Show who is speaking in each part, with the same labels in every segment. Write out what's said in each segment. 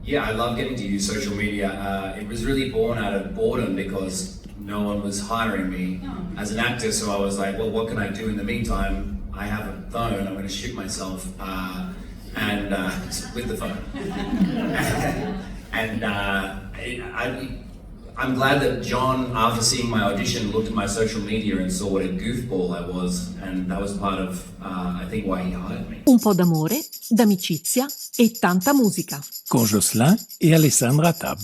Speaker 1: Yeah, I love getting to use social media. It was really born out of boredom because no one was hiring me as an actor, so I was like, well, what can I do in the meantime? I have a phone, I'm going to shoot myself and with the phone. And I'm glad that John, after seeing my audition, looked at my social media and saw what a goofball I was, and that was part of, I think, why he hired me.
Speaker 2: Un po' d'amore, d'amicizia e tanta musica.
Speaker 3: Con Jocelyn et Alessandra Tab.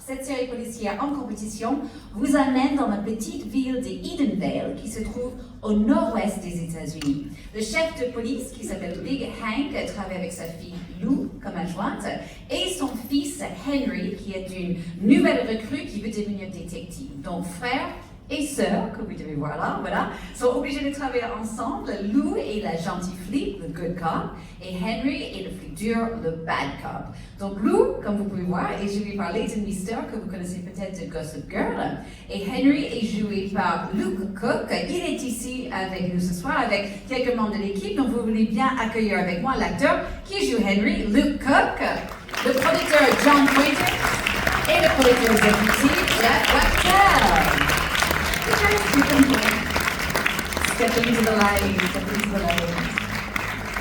Speaker 4: Cette série policière en compétition vous amène dans la petite ville de Edenvale qui se trouve au nord-ouest des États-Unis. Le chef de police, qui s'appelle Big Hank, travaille avec sa fille Lou comme adjointe et son fils Henry, qui est une nouvelle recrue qui veut devenir détective. Donc frère et sœur, que vous devez voir là, voilà, sont obligés de travailler ensemble. Lou est la gentille flic, le good cop, et Henry est le flic dur, le bad cop. Donc Lou, comme vous pouvez voir, est joué par Leighton Meester, que vous connaissez peut-être de Gossip Girl, et Henry est joué par Luke Cook. Il est ici avec nous ce soir, avec quelques membres de l'équipe, donc vous voulez bien accueillir avec moi l'acteur qui joue Henry, Luke Cook, le producteur John Pointer, et le producteur exécutif Jack Wachtel. Step into the light, step into the light.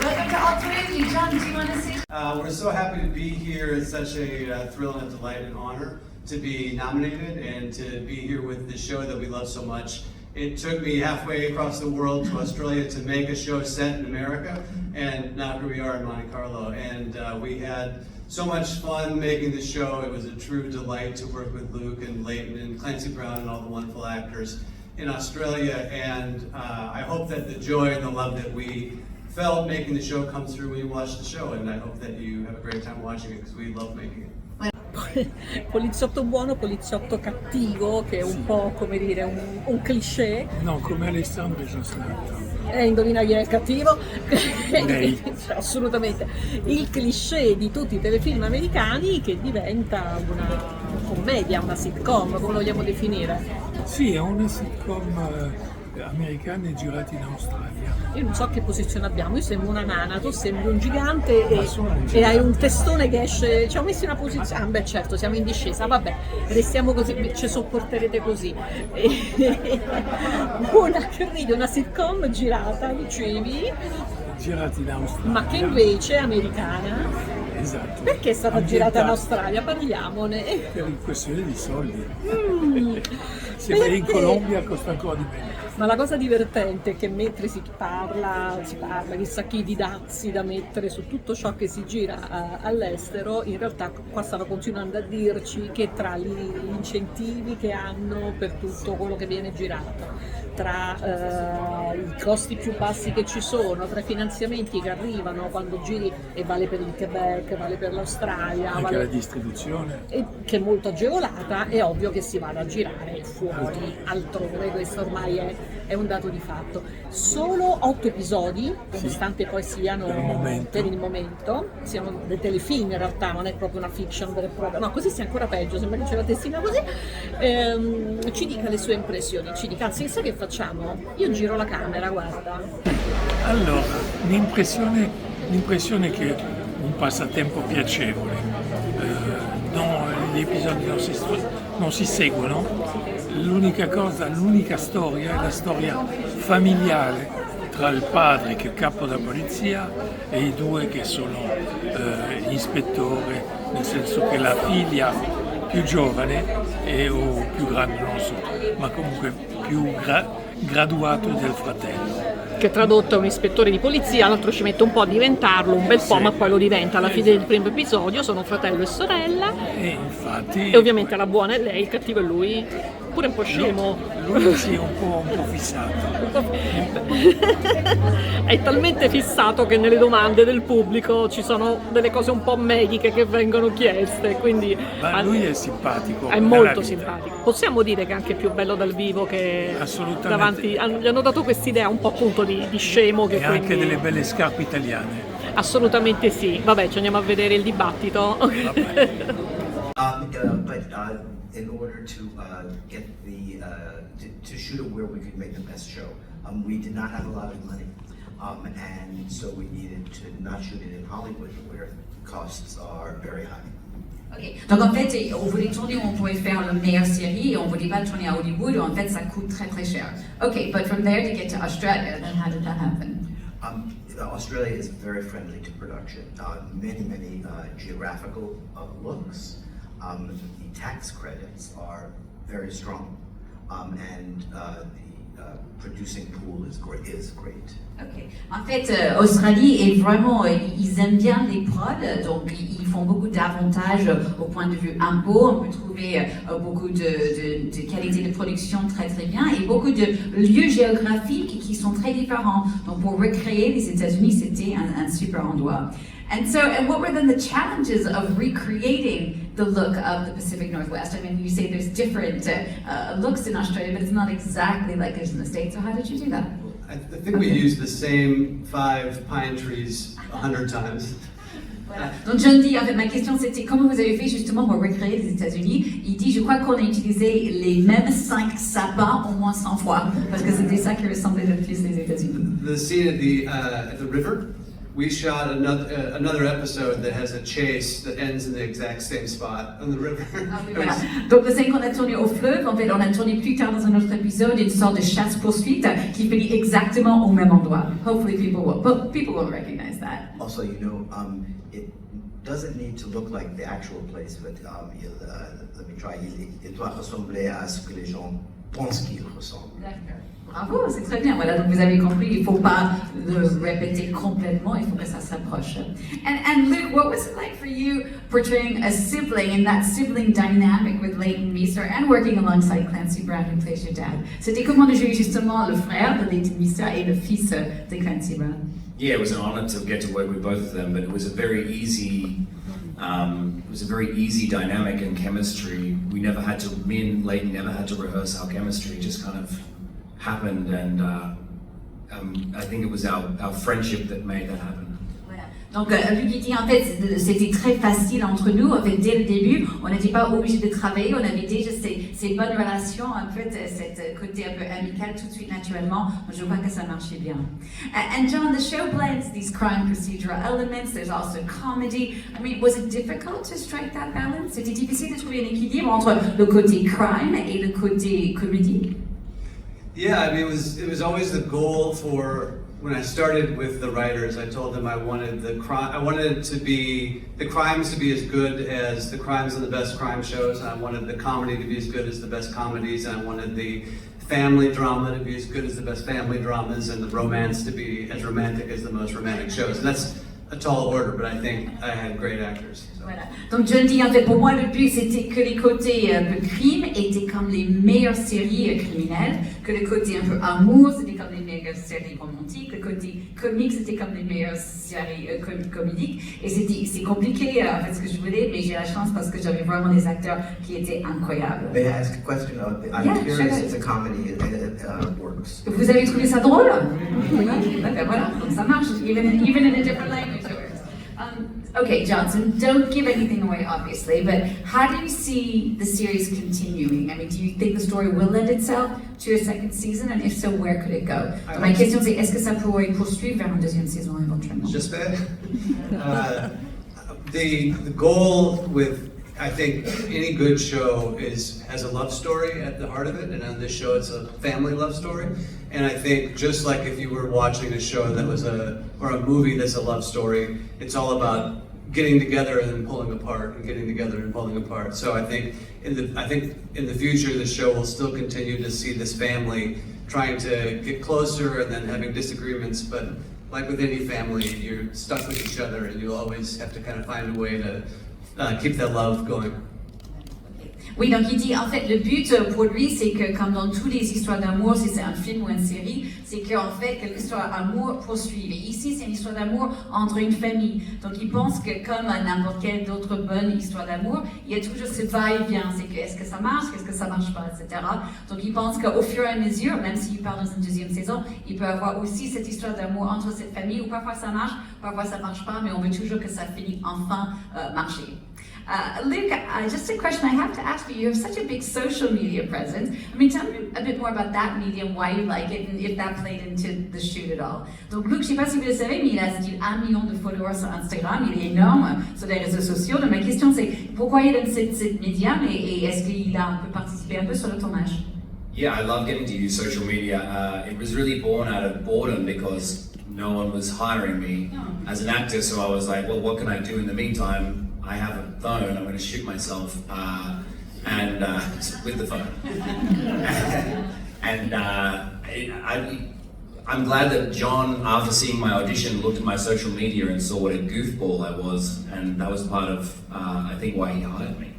Speaker 4: Welcome to all three of you. John, do you want to say?
Speaker 5: We're so happy to be here. It's such a thrill and a delight and honor to be nominated and to be here with the show that we love so much. It took me halfway across the world to Australia to make a show set in America, and now here we are in Monte Carlo. And we had so much fun making the show. It was a true delight to work with Luke and Leighton and Clancy Brown and all the wonderful actors in Australia. And I hope that the joy and the love that we felt making the show comes through when you watch the show. And I hope that you have a great time watching it because we love making it.
Speaker 6: Poliziotto buono, poliziotto cattivo, che è un po' come dire un cliché.
Speaker 3: No, come Alessandro e Jocelyn.
Speaker 6: Indovina chi è il cattivo?
Speaker 3: Lei.
Speaker 6: Assolutamente. Il cliché di tutti i telefilm americani che diventa una commedia, una sitcom, come lo vogliamo definire?
Speaker 3: Sì, è una sitcom americana girata in Australia.
Speaker 6: Io non so che posizione abbiamo, io sembro una nana, tu sembri un gigante e hai un testone che esce, ci ho messo in una posizione, beh certo siamo in discesa, vabbè, restiamo così, ci sopporterete così. Una sitcom girata, dicevi?
Speaker 3: Girata in Australia.
Speaker 6: Ma che invece è americana.
Speaker 3: Esatto.
Speaker 6: Perché è stata girata in Australia? Parliamone.
Speaker 3: Per questione di soldi. Se vai in Colombia costa ancora di meno.
Speaker 6: Ma la cosa divertente è che mentre si parla chissà chi di dazi da mettere su tutto ciò che si gira all'estero, in realtà qua stanno continuando a dirci che tra gli incentivi che hanno per tutto quello che viene girato, tra i costi più bassi che ci sono, tra i finanziamenti che arrivano quando giri, e vale per il Quebec, vale per l'Australia,
Speaker 3: anche la distribuzione,
Speaker 6: che è molto agevolata, è ovvio che si vada a girare fuori, altrove, questo ormai è un dato di fatto. Solo 8 episodi, nonostante poi siano per il momento siano dei telefilm, in realtà non è proprio una fiction vera e propria, no, così sia ancora peggio, sembra che c'è la testina così. Ci dica le sue impressioni, ci dica, anzi, sai che facciamo? Io giro la camera, guarda.
Speaker 3: Allora, l'impressione è che è un passatempo piacevole. Gli episodi non si seguono. L'unica storia è la storia familiare tra il padre che è capo della polizia e i due che sono ispettore, nel senso che la figlia più giovane o più grande, non so, ma comunque più graduato del fratello.
Speaker 6: Che tradotto è un ispettore di polizia, l'altro ci mette un po' a diventarlo, un bel po', ma poi lo diventa alla fine del primo episodio, sono fratello e sorella.
Speaker 3: E infatti.
Speaker 6: E ovviamente la buona è lei, il cattivo è lui, pure un po' scemo.
Speaker 3: Lui sì, è un po' fissato.
Speaker 6: È talmente fissato che nelle domande del pubblico ci sono delle cose un po' mediche che vengono chieste, quindi.
Speaker 3: Ma lui è simpatico.
Speaker 6: È molto simpatico. Possiamo dire che è anche più bello dal vivo che davanti. Gli hanno dato quest'idea un po' appunto di scemo. Che
Speaker 3: e quindi. Anche delle belle scarpe italiane.
Speaker 6: Assolutamente sì. Vabbè, ci andiamo a vedere il dibattito.
Speaker 7: In order to get to shoot it where we could make the best show, we did not have a lot of money, and so we needed to not shoot it in Hollywood, where costs are very high.
Speaker 4: Ok. Donc en fait, on voulait tourner où on pouvait faire la meilleure série et on voulait pas tourner à Hollywood où en fait ça coûte très très cher. Ok, but from there to get to Australia, then how did that happen?
Speaker 7: Australia is very friendly to production. Many geographical looks. The tax credits are very strong, and the producing pool is great.
Speaker 4: Ok. En fait, Australie est vraiment, ils aiment bien les prods, donc ils font beaucoup d'avantages au point de vue impôt. On peut trouver beaucoup de qualité de production très très bien et beaucoup de lieux géographiques qui sont très différents. Donc pour recréer les États-Unis, c'était un super endroit. And what were then the challenges of recreating the look of the Pacific Northwest? I mean, you say there's different looks in Australia, but it's not exactly like there's in the States. So how did you do that?
Speaker 5: I think we used the same 5 pine trees 100 times.
Speaker 4: Voilà. Donc John dit, en fait, ma question c'était comment vous avez fait justement pour recréer les États-Unis. Il dit, je crois qu'on a utilisé les mêmes 5 sapins au moins 100 fois, parce que c'était ça qui ressemblait le plus les États-Unis.
Speaker 5: The scene at the river, we shot another episode that has a chase that ends in the exact same spot on the river.
Speaker 4: Ah, oui, voilà. Donc la scène qu'on a tournée au fleuve, en fait, on a tourné plus tard dans un autre épisode une sorte de chasse-poursuite qui finit exactement au même endroit. Hopefully people will recognize that.
Speaker 7: Also, it doesn't need to look like the actual place, but let me try. Il doit ressembler à ce que les gens pensent qu'il ressemble.
Speaker 4: D'accord. Bravo, c'est très bien. Voilà, donc vous avez compris, il ne faut pas le répéter complètement, il faut que ça s'approche. And Luke, what was it like for you portraying a sibling in that sibling dynamic with Leighton Meester and working alongside Clancy Brown, who plays your dad? C'était comment de jouer justement le frère de Leighton Meester et le fils de Clancy Brown?
Speaker 1: Yeah, it was an honor to get to work with both of them, but it was a very easy dynamic and chemistry. Me and Leighton never had to rehearse our chemistry, it just kind of happened, and I think it was our friendship that made that happen.
Speaker 4: Voilà. Donc lui dit en fait c'était très facile entre nous. En fait dès le début on n'était pas obligé de travailler, on avait déjà ces bonnes relations, en fait cette côté un peu amical tout de suite naturellement. Je crois que ça marchait bien. And John, the show blends these crime procedural elements. There's also comedy. I mean, was it difficult to strike that balance? C'était difficile de trouver un équilibre entre le côté crime et le côté comédie.
Speaker 5: Yeah, I mean, it was always the goal for when I started with the writers. I told them I wanted the crimes to be as good as the crimes on the best crime shows, and I wanted the comedy to be as good as the best comedies, and I wanted the family drama to be as good as the best family dramas, and the romance to be as romantic as the most romantic shows. And that's a tall order, but I think I had great actors. So.
Speaker 4: Voilà. Donc John dit en fait pour moi le but c'était que les côtés un peu crime étaient comme les meilleures séries criminelles, que le côté un peu amour c'était comme les meilleures séries romantiques, le côté comique c'était comme les meilleures séries comédiques, et c'est compliqué en fait ce que je voulais, mais j'ai la chance parce que j'avais vraiment des acteurs qui étaient incroyables.
Speaker 7: May I ask a question? I'm curious if the comedy works.
Speaker 4: Vous avez trouvé ça drôle? Oui. Ben voilà, donc ça marche, even in a different language. Okay, Johnson, don't give anything away, obviously, but how do you see the series continuing? I mean, do you think the story will lend itself to a second season, and if so, where could it go? Ma question c'est, est-ce que ça pourrait poursuivre vers une deuxième saison éventuellement?
Speaker 5: J'espère. The goal with, I think, any good show has a love story at the heart of it, and on this show it's a family love story. And I think just like if you were watching a show that was or a movie that's a love story, it's all about getting together and then pulling apart, and getting together and pulling apart. So I think in the future the show will still continue to see this family trying to get closer and then having disagreements, but like with any family, you're stuck with each other and you'll always have to kind of find a way to keep that love going.
Speaker 4: Oui, donc il dit en fait le but pour lui c'est que comme dans toutes les histoires d'amour, si c'est un film ou une série, c'est qu'en fait que l'histoire d'amour poursuive. Et ici c'est une histoire d'amour entre une famille. Donc il pense que comme à n'importe quelle autre bonne histoire d'amour, il y a toujours ce va-et-vient. C'est que est-ce que ça marche, est-ce que ça marche pas, etc. Donc il pense qu'au fur et à mesure, même s'il part dans une deuxième saison, il peut avoir aussi cette histoire d'amour entre cette famille où parfois ça marche pas, mais on veut toujours que ça finisse enfin marcher. Luke, just a question I have to ask you. You have such a big social media presence. I mean, tell me a bit more about that medium, why you like it, and if that played into the shoot at all. Donc Luke, je sais pas si vous le savez, mais il a 1 million de followers sur Instagram. Il est énorme sur les réseaux sociaux. Donc ma question c'est, pourquoi il aime cette médium et est-ce qu'il a un peu participé un peu sur le tournage?
Speaker 1: Yeah, I love getting to use social media. It was really born out of boredom because no one was hiring me as an actor, so I was like, well, what can I do in the meantime? I have a phone, I'm going to shoot myself with the phone. And I'm glad that John, after seeing my audition, looked at my social media and saw what a goofball I was, and that was part of, I think, why he hired me.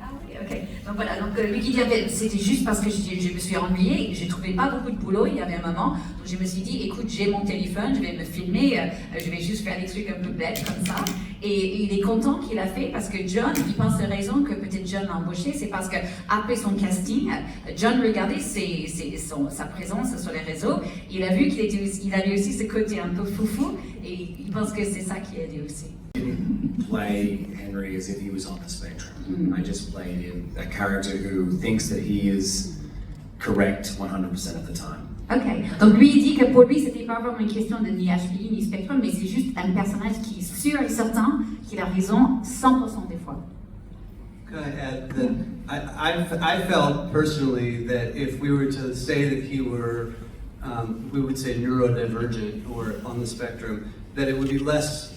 Speaker 4: Ok, donc voilà, donc lui qui dit c'était juste parce que je me suis ennuyée, j'ai trouvé pas beaucoup de boulot, il y avait un moment, donc je me suis dit écoute j'ai mon téléphone, je vais me filmer, je vais juste faire des trucs un peu bêtes comme ça, et il est content qu'il a fait parce que John, il pense la raison que peut-être John l'a embauché, c'est parce que après son casting, John regardait sa présence sur les réseaux, il a vu qu'il avait aussi ce côté un peu foufou, et il pense que c'est ça qui a aidé aussi.
Speaker 1: Play Henry as if he was on the spectrum. I just played a character who thinks that he is correct 100% of the time.
Speaker 4: Ok, donc lui il dit que pour lui c'était pas vraiment une question de ni HPI ni spectrum, mais c'est juste un personnage qui est sûr et certain qu'il a raison 100% des fois.
Speaker 5: Can I add that I felt personally that if we were to say that he were, we would say neurodivergent or on the spectrum, that it would be less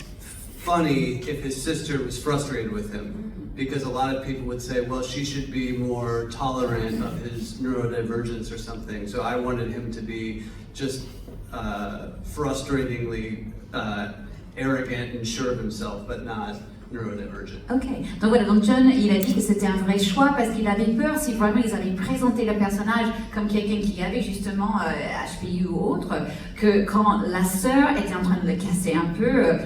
Speaker 5: funny if his sister was frustrated with him, because a lot of people would say, well, she should be more tolerant of his neurodivergence or something. So I wanted him to be just frustratingly arrogant and sure of himself, but not neurodivergent.
Speaker 4: Ok, donc voilà, donc John il a dit que c'était un vrai choix parce qu'il avait peur si vraiment ils avaient présenté le personnage comme quelqu'un qui avait justement HPI ou autre, que quand la sœur était en train de le casser un peu,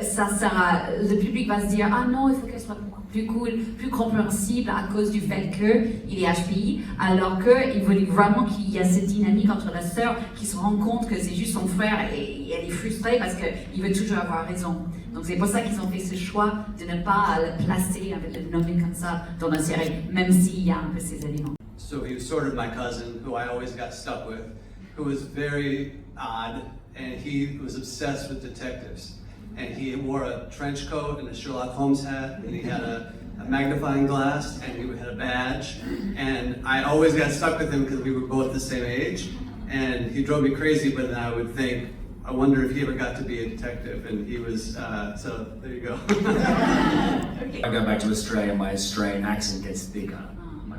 Speaker 4: le public va se dire ah non il faut qu'elle soit plus cool, plus compréhensible à cause du fait qu'il est HPI, alors qu'il voulait vraiment qu'il y a cette dynamique entre la sœur qui se rend compte que c'est juste son frère et elle est frustrée parce qu'il veut toujours avoir raison. Donc c'est pour ça qu'ils ont fait ce choix de ne pas le placer, de le nommer comme ça dans la série, même s'il y a un peu ces éléments.
Speaker 5: So he was sort of my cousin, who I always got stuck with, who was very odd, and he was obsessed with detectives. And he wore a trench coat and a Sherlock Holmes hat, and he had a magnifying glass, and he had a badge. And I always got stuck with him because we were both the same age, and he drove me crazy, but then I would think, I wonder if he ever got to be a detective, and he was, so there you go.
Speaker 1: I go back to Australia, my Australian accent gets thicker.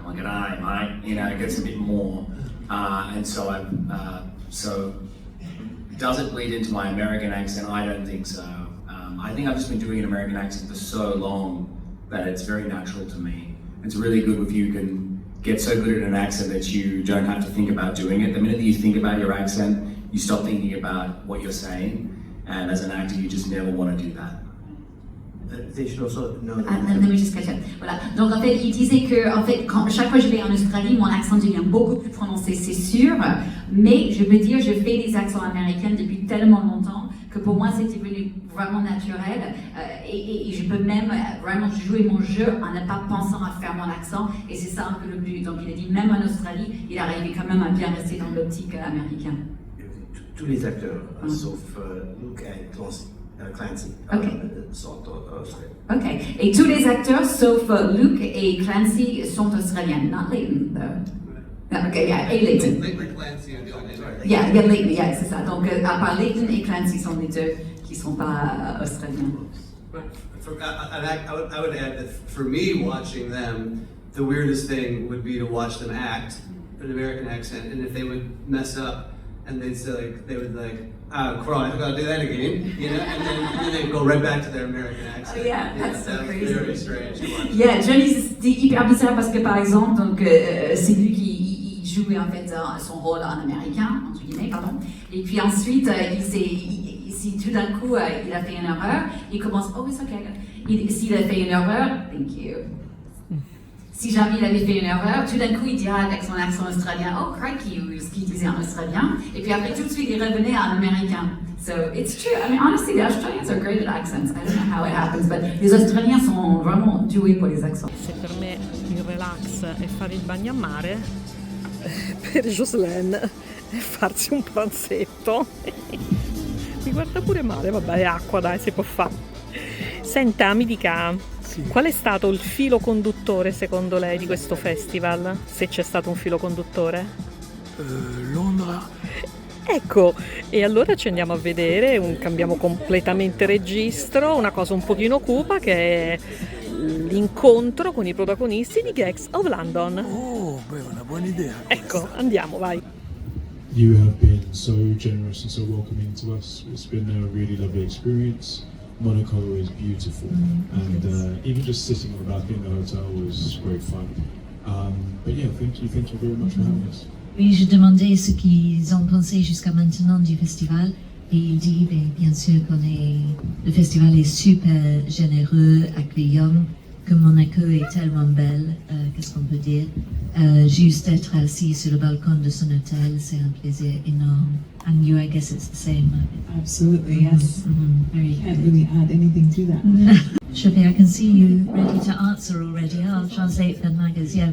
Speaker 1: Like an eye, mate, you know, it gets a bit more. And so so does it bleed into my American accent? I don't think so. I think I've just been doing an American accent for so long that it's very natural to me. It's really good if you can get so good at an accent that you don't have to think about doing it. The minute that you think about your accent, you stop thinking about what you're saying, and as an actor, you just never want to do that.
Speaker 7: They should also know that.
Speaker 4: Let me just catch up. Voilà. Donc en fait, il disait que chaque fois que je vais en Australie, mon accent devient beaucoup plus prononcé, c'est sûr. Mais je peux dire, je fais des accents américains depuis tellement longtemps que pour moi c'était devenu vraiment naturel. Et je peux même vraiment jouer mon jeu en ne pas pensant à faire mon accent. Et c'est ça un peu le but. Donc il a dit, même en Australie, il arrivait quand même à bien rester dans l'optique américaine.
Speaker 7: Tous les acteurs, sauf Luke et Clancy, sont australiens.
Speaker 4: Ok. Et tous les acteurs, sauf Luke et Clancy, sont australiens. Not Leighton, though. Okay, yeah, et Leighton.
Speaker 5: Leighton Clancy and John.
Speaker 4: Yeah, Leighton, yeah, c'est ça. Donc, à part Leighton et Clancy sont les deux qui ne sont pas australiens.
Speaker 5: I would add that for me, watching them, the weirdest thing would be to watch them act an American accent, and if they would mess up, and they'd say like, they would like, Crow, I gotta do that again, you know, and then they'd go right back to their American accent.
Speaker 4: Oh, yeah, that's so crazy.
Speaker 5: Very strange to watch.
Speaker 4: Yeah, Johnny, c'était hyper bizarre parce que par exemple, donc c'est lui qui jouait en fait son rôle en américain, entre guillemets, pardon. Et puis ensuite, si tout d'un coup il a fait une erreur, il commence, oh it's okay. S'il a fait une erreur, thank you. Si jamais il avait fait une erreur, tout d'un coup il dira avec son accent australien, oh crikey, ou ce qu'il disait en australien, et puis après tout de suite il revenait en américain. So it's true. I mean, honestly, the Australians are great at accents. I don't know how it happens, but les Australiens sont vraiment doués pour les accents.
Speaker 6: Se per me il relax è fare il bagno a mare, per Jocelyn è farsi un pranzetto. Mi guarda pure male, vabbè, è acqua, dai, si può fare. Senta, mi dica, qual è stato il filo conduttore secondo lei di questo festival? Se c'è stato un filo conduttore?
Speaker 3: Londra.
Speaker 6: Ecco, e allora ci andiamo a vedere, cambiamo completamente registro, una cosa un pochino cupa che è l'incontro con i protagonisti di Gangs of London.
Speaker 3: Oh, beh, una buona idea.
Speaker 6: Ecco, andiamo, vai.
Speaker 8: You have been so generous and so welcoming to us. It's been a really lovely experience. Monaco is beautiful, and even just sitting on the balcony in the hotel was great fun. But yeah, thank you very much for having us.
Speaker 9: Oui, je demandais ce qu'ils ont pensé jusqu'à maintenant du festival et il dit bien sûr le festival est super généreux, accueillant, que Monaco est tellement belle, qu'est-ce qu'on peut dire. Juste être assis sur le balcon de son hôtel, c'est un plaisir énorme. And you, I guess it's the same.
Speaker 10: Absolutely, yes.
Speaker 9: Very
Speaker 10: Can't
Speaker 9: good.
Speaker 10: really add anything to that.
Speaker 9: Sope, I can see you ready to answer already. I'll translate for Narges, yeah.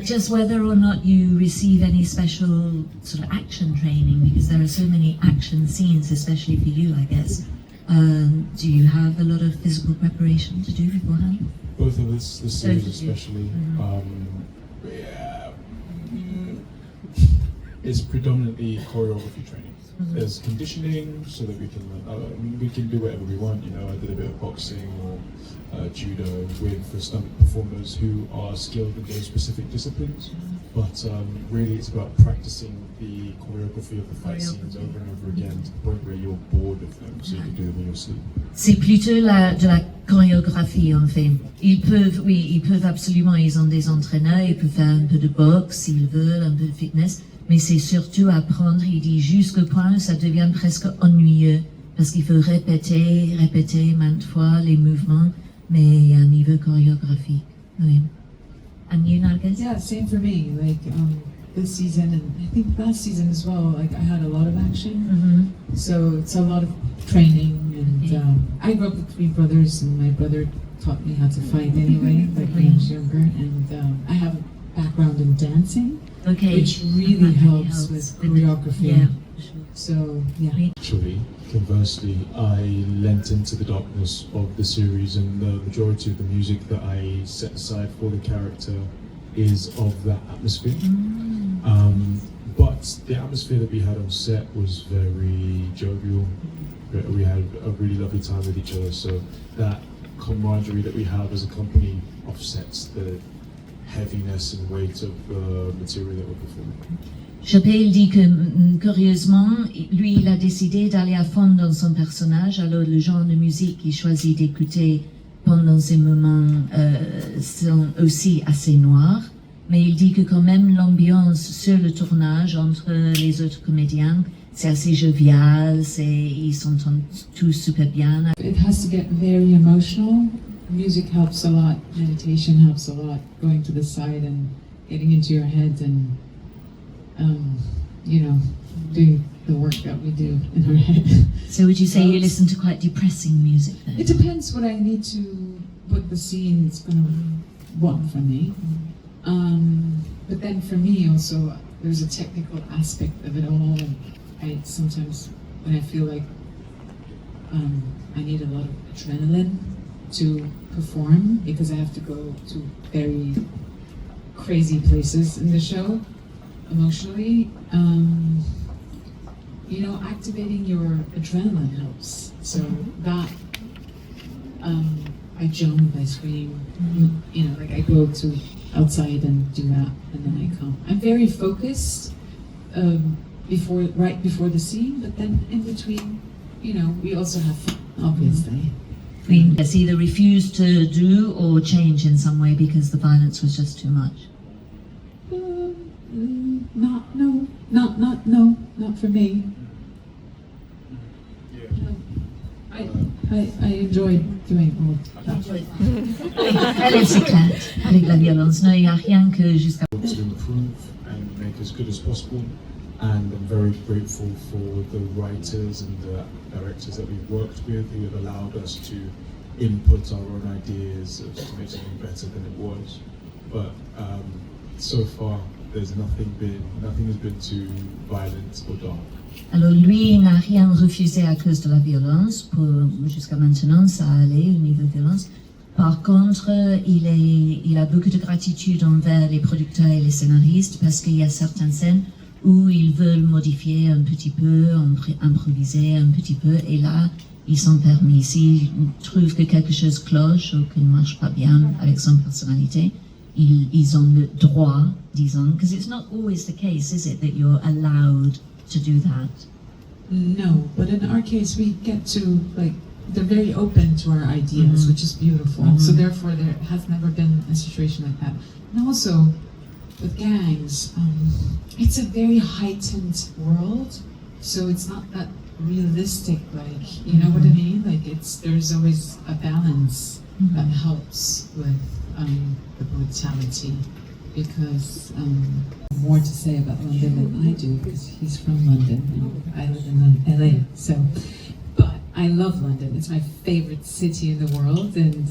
Speaker 9: Just whether or not you receive any special sort of action training, because there are so many action scenes, especially for you, I guess. Do you have a lot of physical preparation to do beforehand?
Speaker 8: Both of us, the series
Speaker 9: Both of you.
Speaker 8: especially. It's predominantly choreography training. There's conditioning so that we can do whatever we want. You know, I did a bit of boxing or judo for stunt performers who are skilled in those specific disciplines. But really, it's about practicing the choreography of the fight scenes over and over again to the point where you're bored of them, so you can do them in your sleep.
Speaker 9: C'est plutôt de la chorégraphie en fait. Ils peuvent absolument, ils ont des entraîneurs, ils peuvent faire un peu de boxe s'ils veulent, un peu de fitness, mais c'est surtout apprendre, il dit jusqu'au point où ça devient presque ennuyeux, parce qu'il faut répéter maintes fois les mouvements, mais à un niveau chorégraphique. Oui. And you, Narges?
Speaker 10: Yeah, same for me. Like this season, and I think last season as well. Like I had a lot of action, so it's a lot of training. And I grew up with 3 brothers, and my brother taught me how to fight anyway, like when I was younger. And I have a background in dancing, which really helps with choreography.
Speaker 9: Yeah.
Speaker 10: So yeah.
Speaker 8: Actually, conversely, I lent into the darkness of the series, and the majority of the music that I set aside for the character is of that atmosphere. But the atmosphere that we had on set was very jovial. We had a really lovely time with each other, so that camaraderie that we have as a company offsets the heaviness and weight of the material that we're performing.
Speaker 9: Sope, il dit que, curieusement, lui, il a décidé d'aller à fond dans son personnage, alors le genre de musique qu'il choisit d'écouter pendant ces moments sont aussi assez noirs, mais il dit que quand même l'ambiance sur le tournage entre les autres comédiens, c'est assez jovial, ils s'entendent tous super bien.
Speaker 10: It has to get very emotional. Music helps a lot. Meditation helps a lot. Going to the side and getting into your head and doing the work that we do in our head.
Speaker 9: So would you say you listen to quite depressing music then?
Speaker 10: It depends what I need to, what the scene is going to want from me. But then for me also, there's a technical aspect of it all. And sometimes when I feel like I need a lot of adrenaline to perform, because I have to go to very crazy places in the show emotionally, activating your adrenaline helps. So that I jump, I scream, like I go to outside and do that, and then I come. I'm very focused right before the scene, but then in between, we also have fun, obviously.
Speaker 9: Has either refused to do or change in some way because the violence was just too much?
Speaker 10: Not for me.
Speaker 8: Yeah.
Speaker 10: No. I enjoyed doing all that.
Speaker 9: Elle s'éclate avec la violence. Non, il n'y a rien que jusqu'à...
Speaker 8: To improve and make as good as possible, and I'm very grateful for the writers and the directors that we've worked with who have allowed us to input our own ideas to make something better than it was. But so far, nothing has been too violent or dark.
Speaker 9: Alors lui n'a rien refusé à cause de la violence. Jusqu'à maintenant, ça allait au niveau de violence. Par contre, il a beaucoup de gratitude envers les producteurs et les scénaristes parce qu'il y a certaines scènes où ils veulent modifier un petit peu, improviser un petit peu, et là, ils sont permis. S'ils trouvent que quelque chose cloche ou qu'il ne marche pas bien avec son personnalité, ils ont le droit, disons, because it's not always the case, is it, that you're allowed to do that?
Speaker 10: No, but in our case, we get to, like, they're very open to our ideas, which is beautiful. So therefore, there has never been a situation like that. And also, with gangs, it's a very heightened world, so it's not that realistic, like, you know what I mean? Like, there's always a balance that helps with the brutality, because more to say about London than I do, because he's from London and I live in LA. So, but I love London. It's my favorite city in the world, and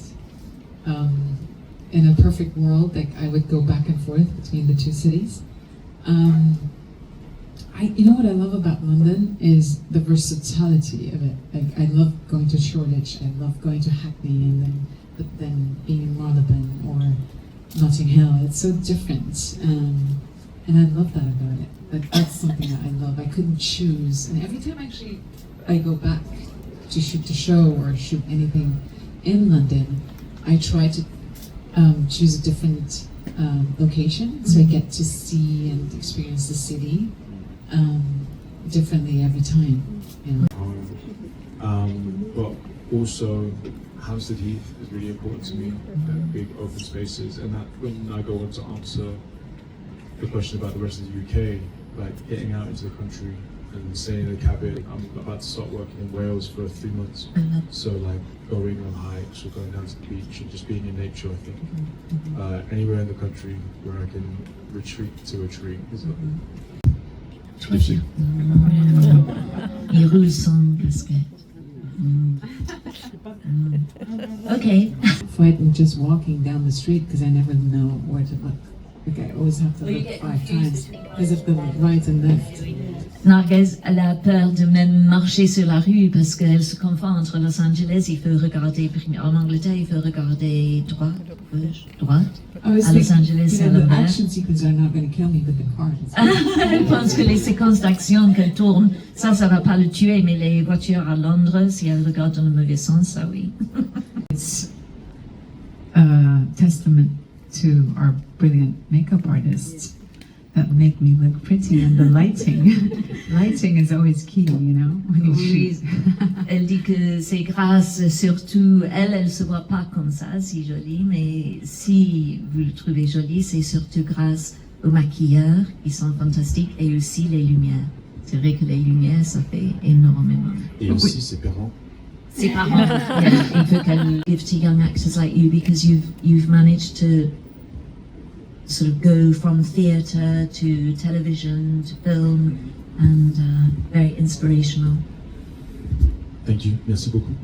Speaker 10: in a perfect world, like, I would go back and forth between the two cities. You know what I love about London is the versatility of it. Like, I love going to Shoreditch, I love going to Hackney, but then being in Marylebone or Notting Hill. It's so different, and I love that about it. Like, that's something that I love. I couldn't choose, and every time actually I go back to shoot the show or shoot anything in London, I try to choose a different location, so I get to see and experience the city differently every time. You know?
Speaker 8: But also, Hampstead Heath is really important to me, big open spaces, and that when I go on to answer the question about the rest of the UK, like getting out into the country and staying in a cabin. I'm about to start working in Wales for 3 months, so like going on hikes or going down to the beach and just being in nature, I think. Anywhere in the country where I can retreat to a tree is lovely.
Speaker 9: Il roule son casquette. Okay.
Speaker 10: Fighting just walking down the street because I never know where to look. Like, I always have to look 5 times because of the right and left.
Speaker 9: Narges, elle a peur de même marcher sur la rue parce qu'elle se confond entre Los Angeles, il faut regarder, en Angleterre, il faut regarder droite, gauche, droite. À Los Angeles,
Speaker 10: you know, the action sequences are not going to kill me, but the cars.
Speaker 9: Je pense que les séquences d'action qu'elle tourne, ça va pas le tuer, mais les voitures à Londres, si elle regarde dans le mauvais sens, ça oui.
Speaker 10: It's a testament to our brilliant makeup artists that make me look pretty, and the lighting is always key, you know, when you shoot.
Speaker 9: Elle dit que c'est grâce, surtout, elle se voit pas comme ça, si jolie, mais si vous le trouvez joli, c'est surtout grâce aux maquilleurs, qui sont fantastiques, et aussi les lumières. C'est vrai que les lumières, ça fait énormément.
Speaker 8: Et aussi ses parents.
Speaker 9: Ses parents, yeah, il faut qu'elle give to young actors like you, because you've managed to sort of go from theatre to television to film, and very inspirational.
Speaker 8: Thank you. Merci beaucoup.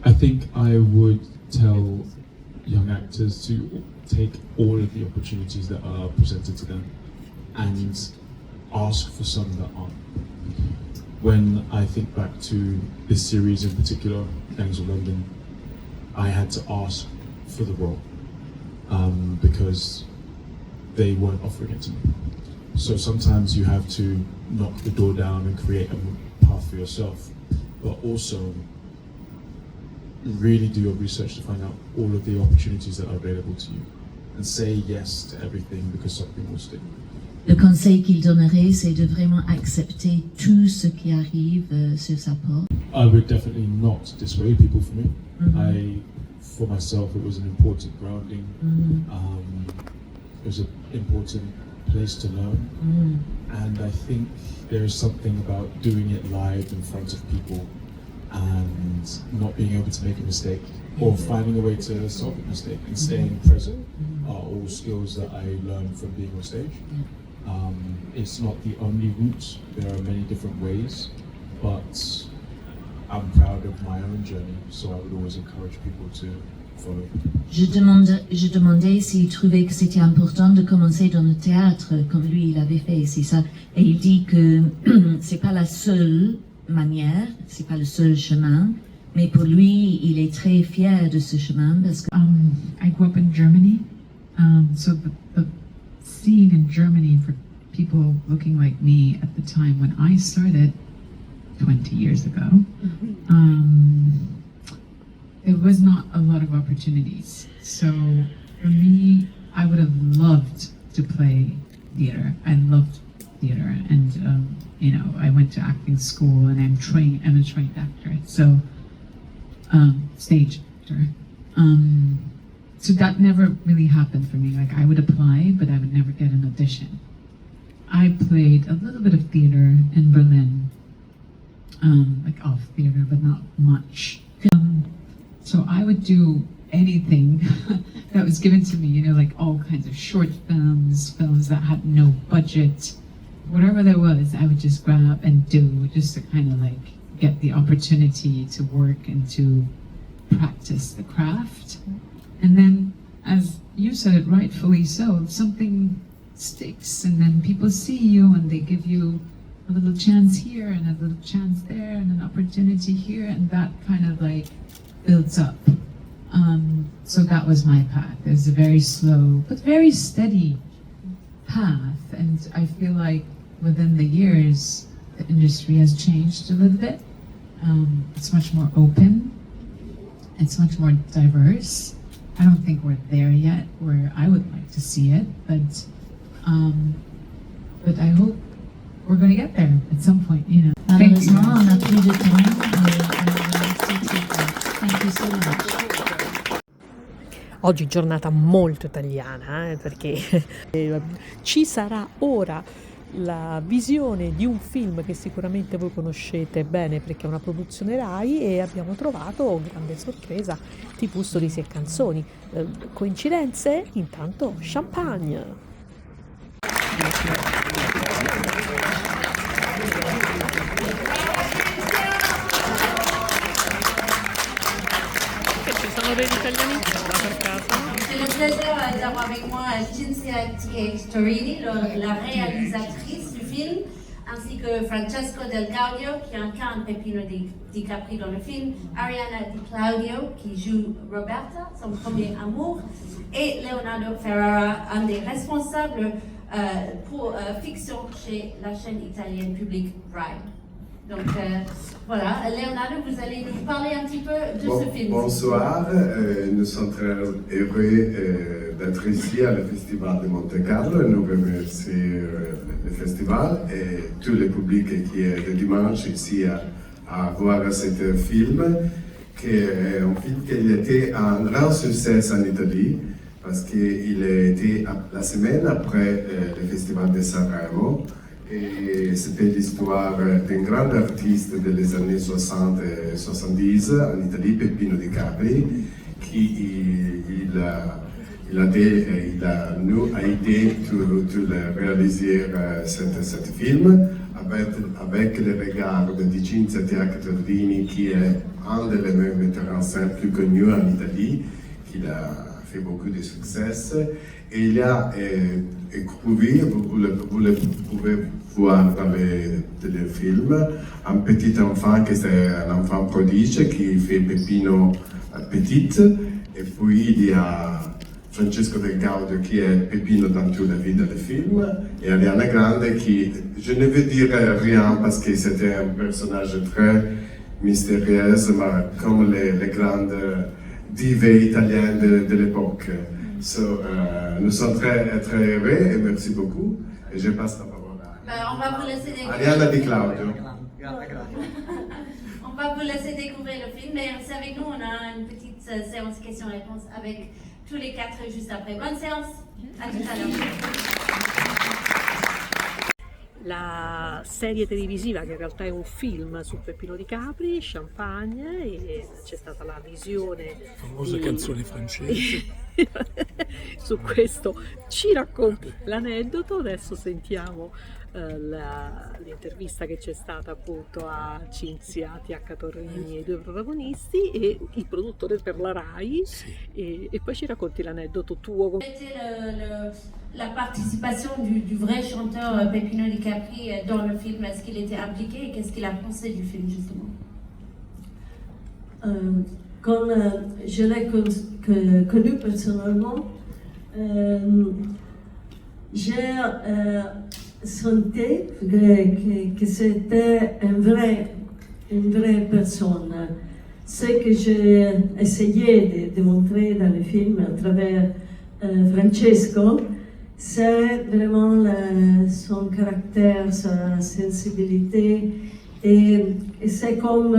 Speaker 8: I think I would tell young actors to take all of the opportunities that are presented to them and ask for some that aren't. When I think back to this series in particular, Gangs of London, I had to ask for the role. Because they weren't offering it to me. So sometimes you have to knock the door down and create a path for yourself, but also really do your research to find out all of the opportunities that are available to you and say yes to everything, because something will stick.
Speaker 9: Le conseil qu'il donnerait, c'est de vraiment accepter tout ce qui arrive sur sa porte.
Speaker 8: I would definitely not dissuade people from it. For myself, it was an important grounding. It was an important place to learn. And I think there is something about doing it live in front of people and not being able to make a mistake or finding a way to solve a mistake and staying present are all skills that I learned from being on stage. It's not the only route, there are many different ways, but I'm proud of my own journey, so I would always encourage people to follow.
Speaker 9: Je demandais s'il trouvait que c'était important de commencer dans le théâtre, comme lui il avait fait, c'est ça. Et il dit que c'est pas la seule manière, c'est pas le seul chemin, mais pour lui, il est très fier de ce chemin parce que
Speaker 10: I grew up in Germany, so the scene in Germany for people looking like me at the time when I started 20 years ago, there was not a lot of opportunities. So for me, I would have loved to play theater. I loved theater, and you know, I went to acting school, and I'm a trained actor. So stage actor. So that never really happened for me. Like I would apply, but I would never get an audition. I played a little bit of theater in Berlin, like off theater, but not much. So I would do anything that was given to me, you know, like all kinds of short films, films that had no budget, whatever there was, I would just grab and do just to kind of like get the opportunity to work and to practice the craft. And then, as you said it rightfully so, if something sticks and then people see you and they give you a little chance here and a little chance there and an opportunity here, and that kind of like builds up. So that was my path. It was a very slow but very steady path, and I feel like within the years the industry has changed a little bit. It's much more open, it's much more diverse. I don't think we're there yet where I would like to see it, but I hope we're going to get there at some point, you know.
Speaker 9: malheureusement on n'a plus de temps. Thank you so much.
Speaker 6: Oggi giornata molto italiana, perché ci sarà ora la visione di un film che sicuramente voi conoscete bene perché è una produzione Rai, e abbiamo trovato, grande sorpresa, TV Sorrisi e Canzoni. Coincidenze? Intanto champagne! Ci sono degli italiani in sala per caso?
Speaker 4: J'ai le plaisir d'avoir avec moi Physicality, la réalisatrice du film, ainsi que Francesco Del Gaudio, qui incarne Peppino di Capri dans le film, Ariana Di Claudio, qui joue Roberta, son premier amour, et Leonardo Ferrara, un des responsables pour fiction chez la chaîne italienne publique Rai. Donc voilà, Leonardo, vous allez nous parler un petit peu de ce film.
Speaker 11: Bonsoir, nous sommes très heureux d'être ici à le Festival de Monte Carlo, et nous remercions le festival et tout le public qui est le dimanche ici à voir ce film, qui est un film qui a été un grand succès en Italie, parce qu'il a été la semaine après le Festival de Sanremo. Et c'était l'histoire d'un grand artiste des années 60 et 70 en Italie, Peppino di Capri, qui a aidé à réaliser ce film avec le regard de Cinzia Teatrodini, qui est un des metteurs en scène plus connus en Italie, qui a fait beaucoup de succès. Et il a écrit, vous le pouvez voir dans le téléfilm, un petit enfant qui est un enfant prodige qui fait Peppino petite, et puis il y a Francesco Del Gaudio qui est Peppino dans toute la vie du film, et Ariana Grande qui, je ne veux dire rien parce que c'était un personnage très mystérieux, mais comme les grandes divas italiennes de l'époque. So, nous sommes très heureux et merci beaucoup. Et je passe la parole à
Speaker 4: On va vous laisser découvrir.
Speaker 11: Ariana Di Claudio.
Speaker 4: On va vous laisser découvrir le film, mais restez avec nous, on a une petite séance questions-réponses avec tous les quatre juste après. Bonne séance, à tout à l'heure.
Speaker 6: la serie televisiva che in realtà è un film su Peppino di Capri, Champagne, e c'è stata la visione
Speaker 3: Famosa canzone francese.
Speaker 6: su questo. Ci racconti l'aneddoto, adesso sentiamo l'intervista che c'è stata appunto a Cinzia T.H. Torrini e i due protagonisti e il produttore per la RAI,
Speaker 3: Sì.
Speaker 6: e poi ci racconti l'aneddoto tuo.
Speaker 4: La participation du vrai chanteur Peppino di Capri dans le film, est-ce qu'il était impliqué et qu'est-ce qu'il a pensé du film justement?
Speaker 12: Quand je l'ai connu personnellement, j'ai senti que c'était une vraie personne. Ce que j'ai essayé de montrer dans le film à travers Francesco, c'est vraiment son caractère, sa sensibilité, et c'est comme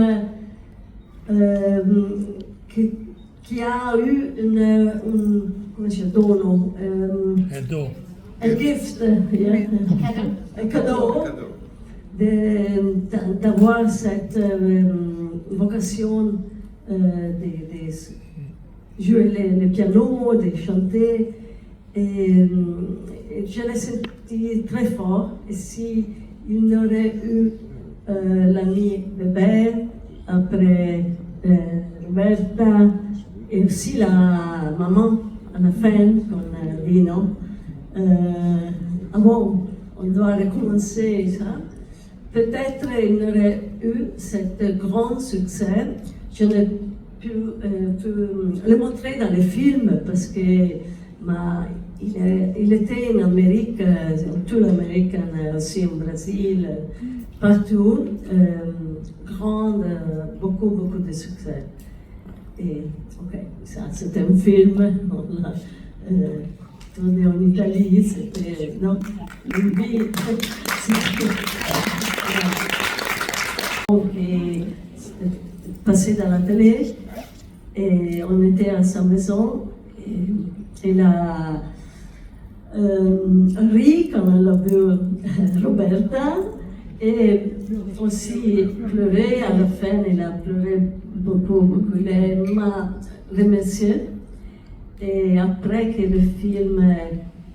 Speaker 12: qui a eu come si dono, un gift, un cadeau, d'avoir cette vocation de jouer le piano, de chanter. Et je l'ai senti très fort. Et si il n'aurait eu l'ami bébé, après Roberta, et aussi la maman à la fin, con Lino, bon, on doit recommencer ça. Peut-être il n'aurait eu cet grand succès. Je n'ai pu le montrer dans les films parce que il était en Amérique, toute l'Amérique, aussi au Brésil, partout, beaucoup de succès. Et ok, ça c'était un film, on l'a tourné en Italie, c'était, non, une vie, qui passé dans la télé, et on était à sa maison, et elle a ri quand elle a vu Roberta, et aussi pleuré. À la fin, elle a pleuré beaucoup. Elle m'a remercié. Et après que le film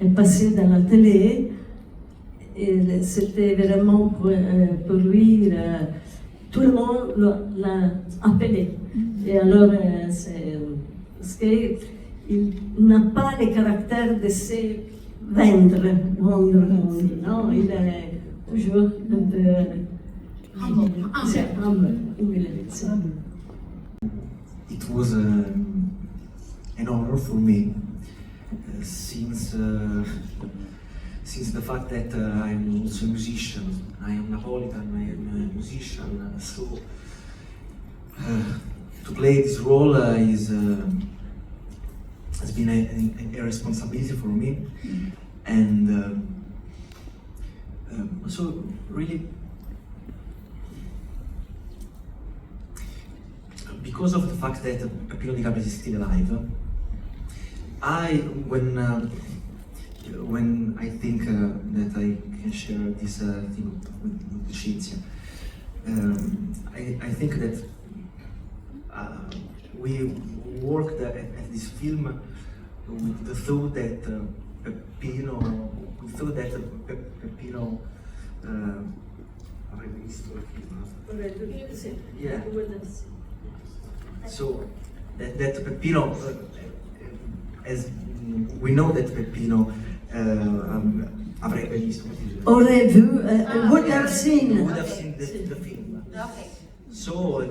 Speaker 12: est passé dans la télé, c'était vraiment pour lui, tout le monde l'a appelé. Et alors, c'est parce qu'il n'a pas le caractère de se vendre, on dit, non, il est toujours un peu humble.
Speaker 13: It was an honor for me since the fact that I'm also a musician. I am Napolitan, I am a musician, so to play this role has been a responsibility for me, and so really because of the fact that Peppino di Capri is still alive, when I think that I can share this thing with Cinzia, I think that we worked at this film with the thought that Peppino avrebbe visto il film. Yeah. So that Peppino, as we know that Peppino avrebbe visto il film.
Speaker 12: Aurait vu, would have seen.
Speaker 13: Would have seen the film.
Speaker 4: Okay.
Speaker 13: So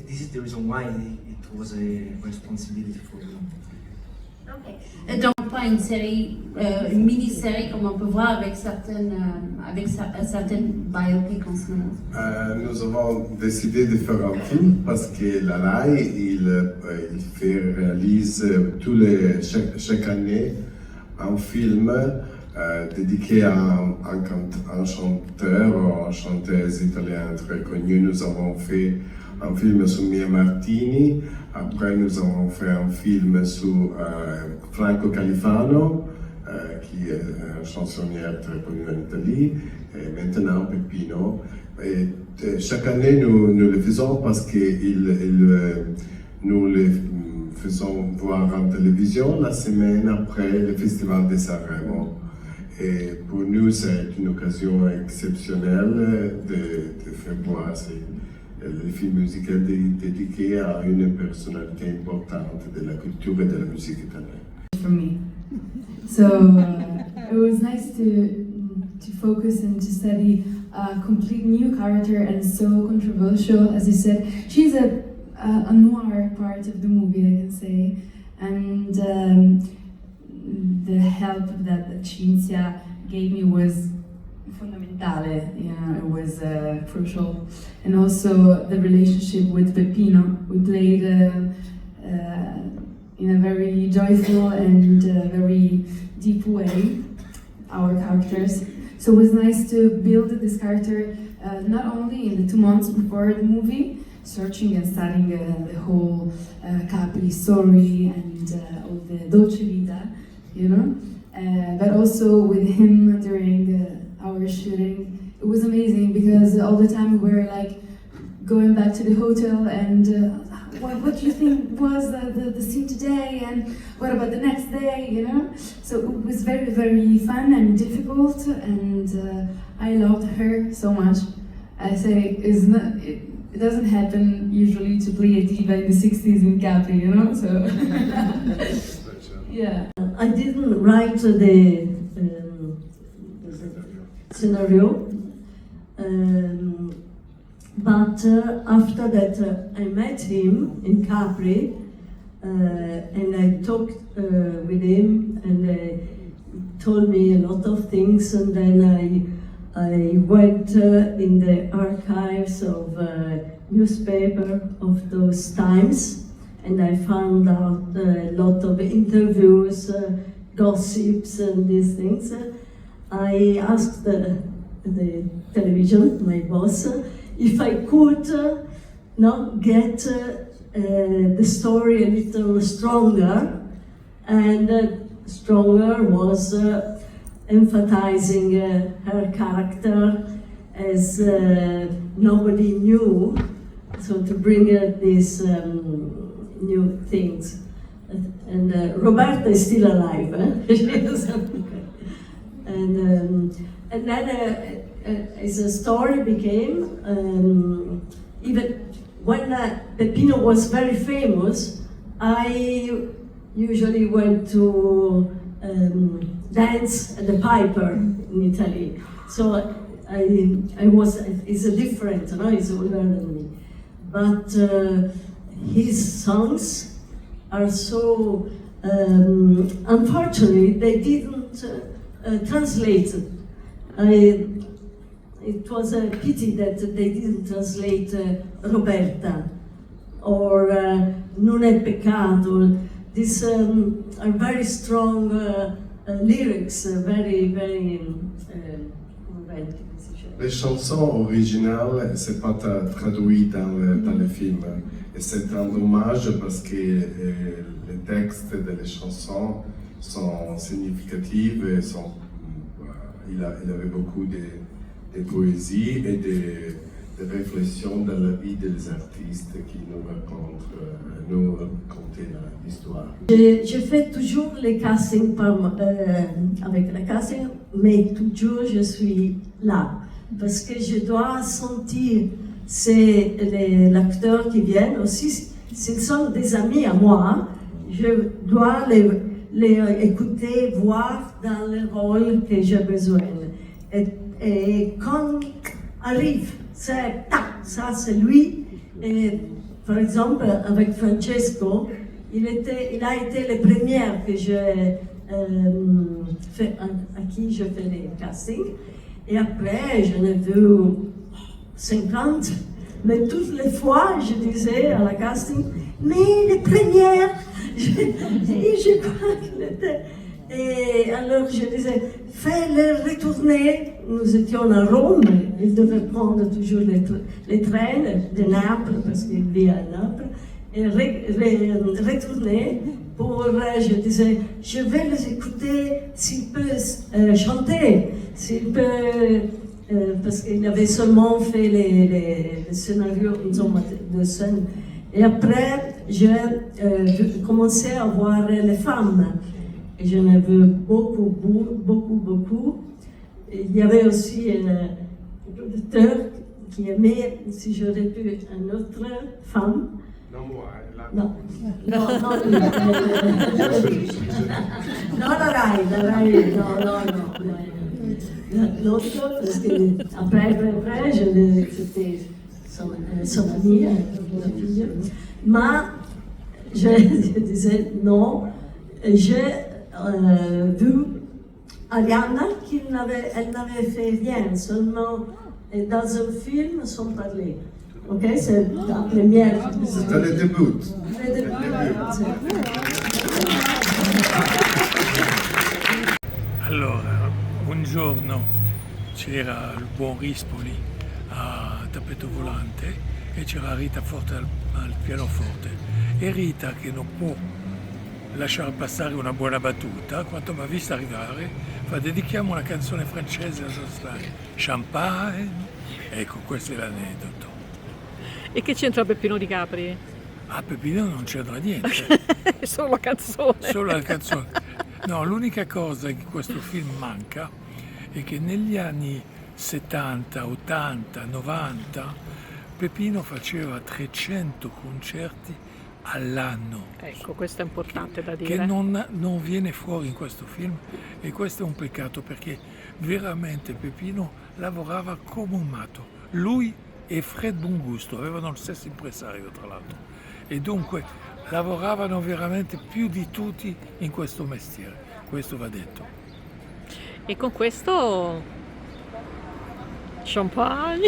Speaker 13: this is the reason why it was a responsibility for me.
Speaker 4: Okay. Donc pas une série, une mini-série comme on peut voir avec certaines biopics en ce moment.
Speaker 11: Nous avons décidé de faire un film parce que la RAI réalise chaque année un film dédié à un chanteur ou une chanteuse italienne très connue. Nous avons fait un film sur Mia Martini, après nous avons fait un film sur Franco Califano qui est une chansonnière très connue en Italie, et maintenant Peppino. Et chaque année, nous le faisons parce que nous le faisons voir en télévision la semaine après le Festival de Sanremo. Et pour nous, c'est une occasion exceptionnelle de faire voir le film musical dédié à une personnalité importante de la culture et de la musique italienne.
Speaker 14: For me. So it was nice to focus and to study a complete new character and so controversial, as you said. She's a noir part of the movie, I can say, and the help that Cinzia gave me was fondamentale. It was crucial, and also the relationship with Peppino. We played in a very joyful and very deep way our characters. So it was nice to build this character not only in the 2 months before the movie, searching and studying the whole Capri story and all the dolce vita, but also with him during our shooting. It was amazing because all the time we were like going back to the hotel and what do you think was the scene today and what about the next day, So it was very, very fun and difficult, and I loved her so much. I say it doesn't happen usually to play a diva in the 60s in Capri, so yeah.
Speaker 12: I didn't write the scenario, but after that I met him in Capri and I talked with him, and he told me a lot of things, and then I went in the archives of newspaper of those times, and I found out a lot of interviews, gossips and these things. I asked the television, my boss, if I could get the story a little stronger, and stronger was emphasizing her character as nobody knew, so to bring these new things. And Roberta is still alive, and then as the story became, even when Peppino was very famous, I usually went to dance at the Piper in Italy. So I was, it's a different, it's older than me. But his songs are so, unfortunately, they didn't translate. It was a pity that they didn't translate Roberta or Non è peccato. These are very strong lyrics, very, very
Speaker 11: Les chansons originales, c'est pas traduit dans le film. Et c'est un dommage parce que les textes des chansons sont significatifs et il avait beaucoup de poésie et de réflexions dans la vie des artistes qui nous racontaient l'histoire.
Speaker 12: Je fais toujours les castings avec le casting, mais toujours je suis là parce que je dois sentir l'acteur qui vient aussi, s'ils sont des amis à moi, je dois les écouter, voir dans le rôle que j'ai besoin. Et quand arrive, c'est ça c'est lui. Et, par exemple, avec Francesco, il a été le premier que à qui je fais les castings. Et après, j'en ai vu 50. Mais toutes les fois, je disais à la casting, mais les premières, je crois qu'il était. Et alors je disais, fais-le retourner. Nous étions à Rome, il devait prendre toujours les trains de Naples, parce qu'il vit à Naples. retourner pour, je disais, je vais les écouter s'ils peuvent chanter, s'ils peuvent, parce qu'il avait seulement fait les scénarios de scène. Et après, j'ai commencé à voir les femmes. Et j'en ai vu beaucoup. Et il y avait aussi un producteur qui aimait, si j'aurais pu, une autre femme.
Speaker 11: Non, moi, là.
Speaker 12: Non, la Rai, l'autre, parce que après, c'était son amie, la fille. Mais je disais non, j'ai vu Ariana elle n'avait fait rien, seulement dans un film sans parler. Ok, c'est la première.
Speaker 11: C'était le début.
Speaker 3: Allora, un giorno c'era il buon Rispoli a tappeto volante e c'era Rita forte al pianoforte. E Rita, che non può lasciare passare una buona battuta, quando mi ha vista arrivare, fa: dedichiamo una canzone francese a Jocelyn. Champagne. Ecco, questo è l'aneddoto.
Speaker 6: E che c'entra Peppino di Capri?
Speaker 3: A Peppino non c'entra niente.
Speaker 6: Solo la canzone.
Speaker 3: Solo la canzone. No, l'unica cosa che questo film manca è che negli anni 70, 80, 90 Peppino faceva 300 concerti all'anno.
Speaker 6: Ecco, questo è importante da dire.
Speaker 3: Che non viene fuori in questo film, e questo è un peccato, perché veramente Peppino lavorava come un matto. Lui e Fred Bungusto avevano lo stesso impresario, tra l'altro, e dunque lavoravano veramente più di tutti in questo mestiere, questo va detto.
Speaker 6: E con questo champagne.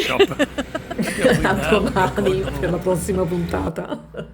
Speaker 3: A domani
Speaker 6: Per la prossima puntata.